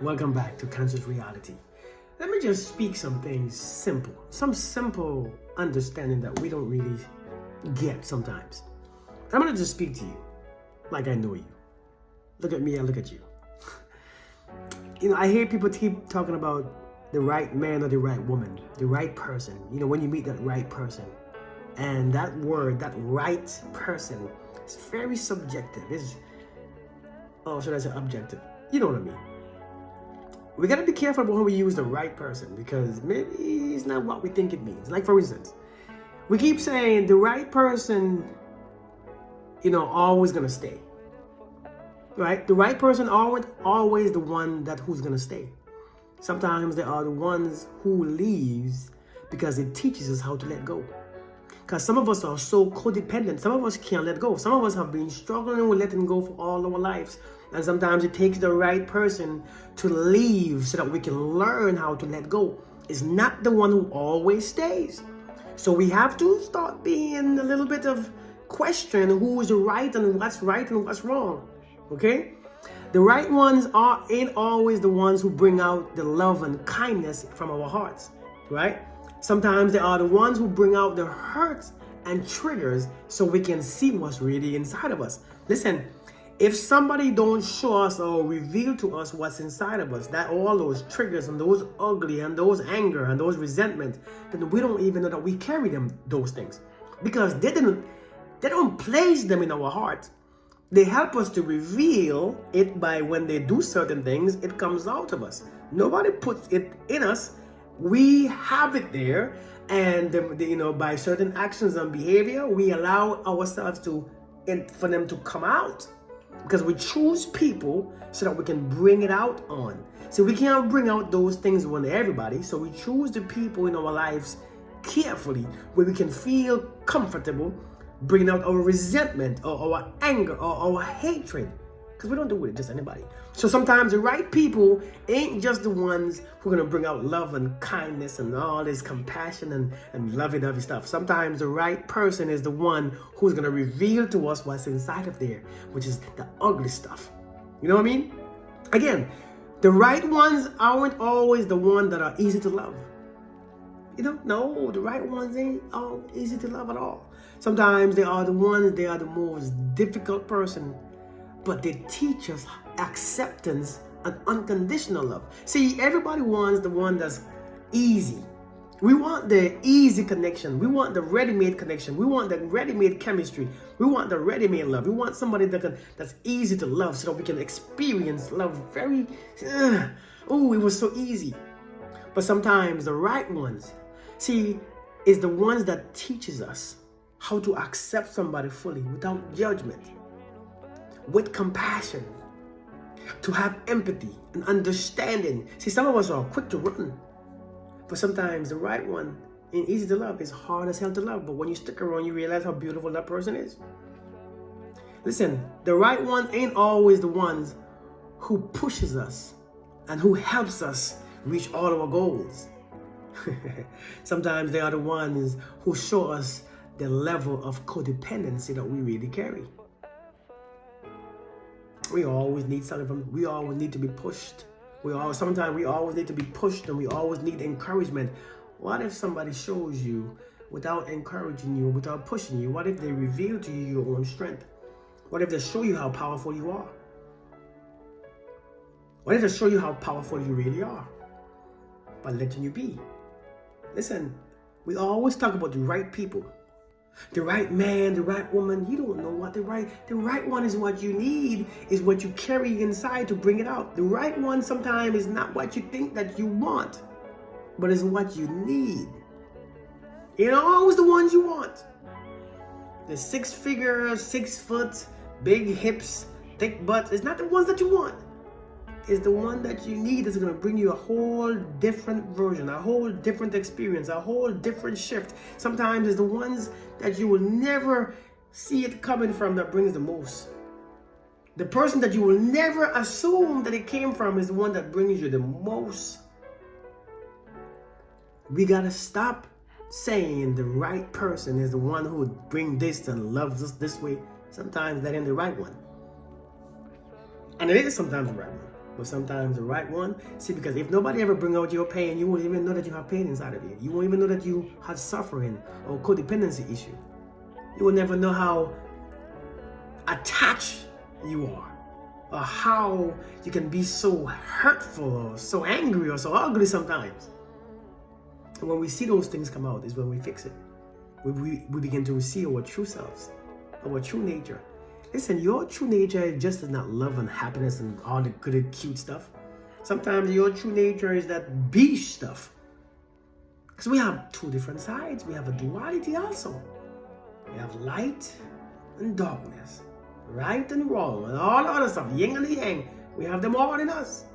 Welcome back to Conscious Reality. Let me just speak some things simple, some simple understanding that we don't really get sometimes. I'm going to just speak to you like I know you. Look at me, I look at you. I hear people keep talking about the right man or the right woman, the right person. When you meet that right person. And that word, that right person, is very subjective. Should I say objective? You know what I mean. We gotta be careful about when we use the right person because maybe it's not what we think it means. Like for instance, we keep saying the right person, always gonna stay. Right? The right person always the one who's gonna stay. Sometimes they are the ones who leaves because it teaches us how to let go. Because some of us are so codependent. Some of us can't let go. Some of us have been struggling with letting go for all our lives. And sometimes it takes the right person to leave so that we can learn how to let go. It's not the one who always stays. So we have to start being a little bit of question who is right and what's wrong. Okay? The right ones ain't always the ones who bring out the love and kindness from our hearts. Right? Sometimes they are the ones who bring out the hurts and triggers so we can see what's really inside of us. Listen, if somebody don't show us or reveal to us what's inside of us, that all those triggers and those ugly and those anger and those resentment, then we don't even know that we carry those things because they don't place them in our heart. They help us to reveal it by when they do certain things, it comes out of us. Nobody puts it in us. We have it there, and by certain actions and behavior, we allow ourselves for them to come out. Because we choose people so that we can bring it out on. So we can't bring out those things on everybody. So we choose the people in our lives carefully where we can feel comfortable bringing out our resentment or our anger or our hatred. Because we don't do it with just anybody. So sometimes the right people ain't just the ones who are going to bring out love and kindness and all this compassion and lovey-dovey stuff. Sometimes the right person is the one who's going to reveal to us what's inside of there, which is the ugly stuff. You know what I mean? Again, the right ones aren't always the ones that are easy to love. No, the right ones ain't all easy to love at all. Sometimes they are the most difficult person. But they teach us acceptance and unconditional love. See, everybody wants the one that's easy. We want the easy connection. We want the ready-made connection. We want the ready-made chemistry. We want the ready-made love. We want somebody that's easy to love so that we can experience love it was so easy. But sometimes the right ones, is the ones that teaches us how to accept somebody fully without judgment. With compassion, to have empathy and understanding. See, some of us are quick to run, but sometimes the right one ain't easy to love. It's hard as hell to love, but when you stick around, you realize how beautiful that person is. Listen, the right one ain't always the ones who pushes us and who helps us reach all our goals. Sometimes they are the ones who show us the level of codependency that we really carry. We always need something we always need to be pushed. Sometimes we always need to be pushed and we always need encouragement. What if somebody shows you without encouraging you, without pushing you? What if they reveal to you your own strength? What if they show you how powerful you are? What if they show you how powerful you really are? By letting you be. Listen, we always talk about the right people. The right man, the right woman, you don't know what the right one is. What you need is what you carry inside to bring it out. The right one sometimes is not what you think that you want, but is what you need. Always the ones you want. The 6-figure, 6 foot, big hips, thick butt. It's not the ones that you want. It's the one that you need that's going to bring you a whole different version, a whole different experience, a whole different shift. Sometimes it's the ones that you will never see it coming from that brings the most. The person that you will never assume that it came from is the one that brings you the most. We got to stop saying the right person is the one who would bring this and loves us this way. Sometimes that ain't the right one. And it is sometimes the right one. But sometimes the right one, see, because if nobody ever bring out your pain, you won't even know that you have pain inside of you. You won't even know that you had suffering or codependency issue. You will never know how attached you are, or how you can be so hurtful or so angry or so ugly sometimes. And when we see those things come out is when we fix it. We begin to see our true selves, our true nature. Listen, your true nature just is not love and happiness and all the good and cute stuff. Sometimes your true nature is that beast stuff. Because we have two different sides. We have a duality also. We have light and darkness, right and wrong, and all the other stuff, yin and yang. We have them all in us.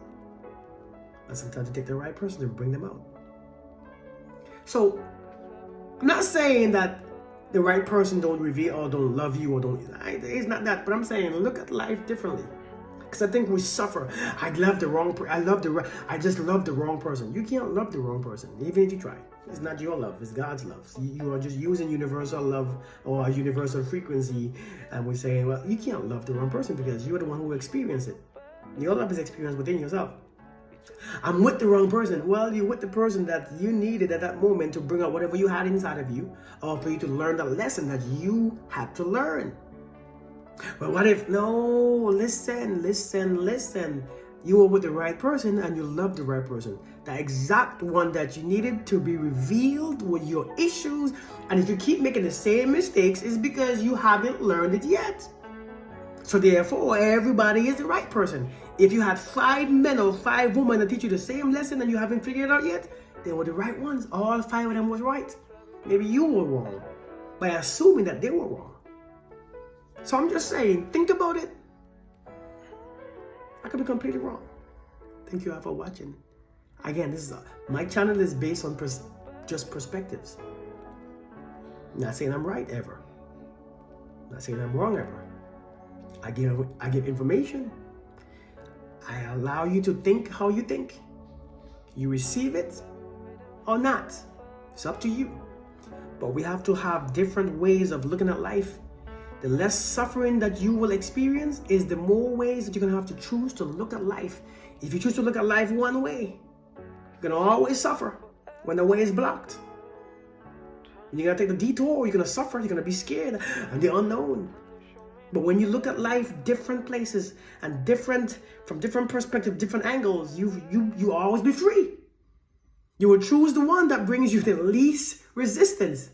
And sometimes it takes the right person to bring them out. So, I'm not saying that the right person don't reveal or don't love you or don't. It's not that, but I'm saying look at life differently. Because I think we suffer. I just love the wrong person. You can't love the wrong person, even if you try. It's not your love, it's God's love. You are just using universal love or a universal frequency, and we're saying, well, you can't love the wrong person because you're the one who experienced it. Your love is experienced within yourself. I'm with the wrong person. Well, you're with the person that you needed at that moment to bring out whatever you had inside of you, or for you to learn the lesson that you had to learn. But what if, no, listen. You were with the right person and you loved the right person. The exact one that you needed to be revealed with your issues. And if you keep making the same mistakes, it's because you haven't learned it yet. So therefore, everybody is the right person. If you had 5 men or 5 women that teach you the same lesson and you haven't figured it out yet, they were the right ones. All 5 of them was right. Maybe you were wrong by assuming that they were wrong. So I'm just saying, think about it. I could be completely wrong. Thank you all for watching. Again, my channel is based on just perspectives. Not saying I'm right ever. Not saying I'm wrong ever. I give information. I allow you to think how you think. You receive it or not. It's up to you. But we have to have different ways of looking at life. The less suffering that you will experience is the more ways that you're going to have to choose to look at life. If you choose to look at life one way, you're going to always suffer when the way is blocked. And you're going to take the detour, you're going to suffer, you're going to be scared and the unknown. But when you look at life different places and from different perspectives, different angles, you always be free. You will choose the one that brings you the least resistance.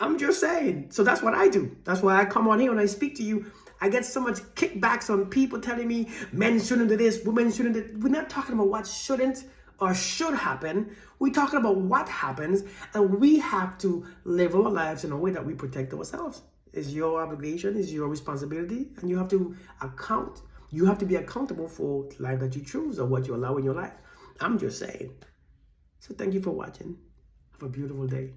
I'm just saying. So that's what I do. That's why I come on here and I speak to you. I get so much kickbacks on people telling me men shouldn't do this, women shouldn't do this. We're not talking about what shouldn't or should happen. We're talking about what happens, and we have to live our lives in a way that we protect ourselves. It's your obligation, it's your responsibility, and you have to account. You have to be accountable for the life that you choose or what you allow in your life. I'm just saying. So thank you for watching. Have a beautiful day.